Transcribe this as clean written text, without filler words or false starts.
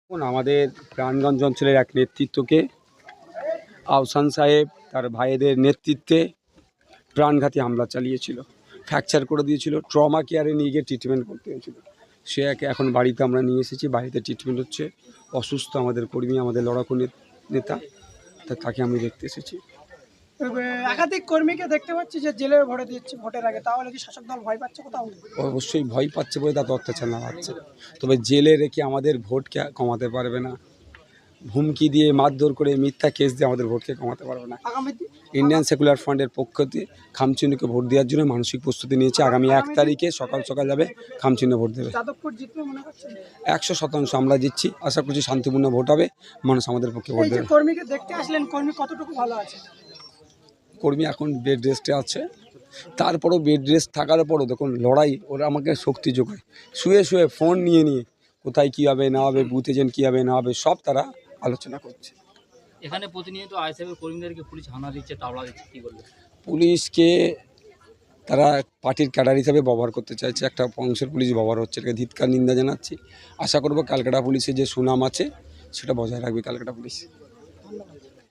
এখন আমাদের প্রাণগঞ্জ অঞ্চলের এক নেতৃত্বকে আহসান সাহেব তার ভাইদের নেতৃত্বে প্রাণঘাতী হামলা চালিয়েছিল, ফ্র্যাকচার করে দিয়েছিল, ট্রমা কেয়ারে নিয়ে গিয়ে ট্রিটমেন্ট করতে হয়েছিল। সে এখন বাড়িতে আমরা নিয়ে এসেছি, বাড়িতে ট্রিটমেন্ট হচ্ছে। অসুস্থ আমাদের কর্মী, আমাদের লড়াকু নেতা, তাকে আমি দেখতে এসেছি। একাধিক কর্মীকে দেখতে পাচ্ছি যে জেলে ভরে দিচ্ছে ভোটের আগে, তাহলে কি শাসক দল ভয় পাচ্ছে কোথাও? অবশ্যই ভয় পাচ্ছে বলে তার অত্যাচার না হচ্ছে, তবে জেলে রেখে আমাদের ভোটকে কমাতে পারবে না। হুমকি দিয়ে, মারধর করে, মিথ্যা কেস দিয়ে আমাদের ভোটকে কমাতে পারবে না। ইন্ডিয়ান সেকুলার ফ্রন্টের পক্ষ থেকে খামচিহ্নকে ভোট দেওয়ার জন্য মানসিক প্রস্তুতি নিয়েছে। আগামী 1 তারিখে সকাল সকাল যাবে, খামচিহ্ন ভোট দেবে। 100% আমরা জিতছি, আশা করছি শান্তিপূর্ণ ভোট হবে, মানুষ আমাদের পক্ষে ভোট দেবে। কর্মীকে দেখতে আসলেন, কর্মী কতটুকু ভালো আছে? কর্মী এখন বেড রেস্টে আছে, তারপরও বেড রেস্ট থাকার পরও দেখুন লড়াই, ওরা আমাকে শক্তি যোগায়। শুয়ে শুয়ে ফোন নিয়ে নিয়ে কোথায় কী হবে না হবে, বুথ এজেন্ট কী হবে না হবে, সব তারা আলোচনা করছে। এখানে প্রতিনিয়ত আইএসএফের কর্মীদেরকে পুলিশ হানা দিচ্ছে, তাওলা দিচ্ছে, কী করবে? পুলিশকে তারা পার্টির ক্যাডার হিসাবে ব্যবহার করতে চাইছে, একটা অংশের পুলিশ ব্যবহার হচ্ছে, এটাকে ধিক্কার নিন্দা জানাচ্ছি। আশা করব ক্যালকাটা পুলিশের যে সুনাম আছে সেটা বজায় রাখবে ক্যালকাটা পুলিশ।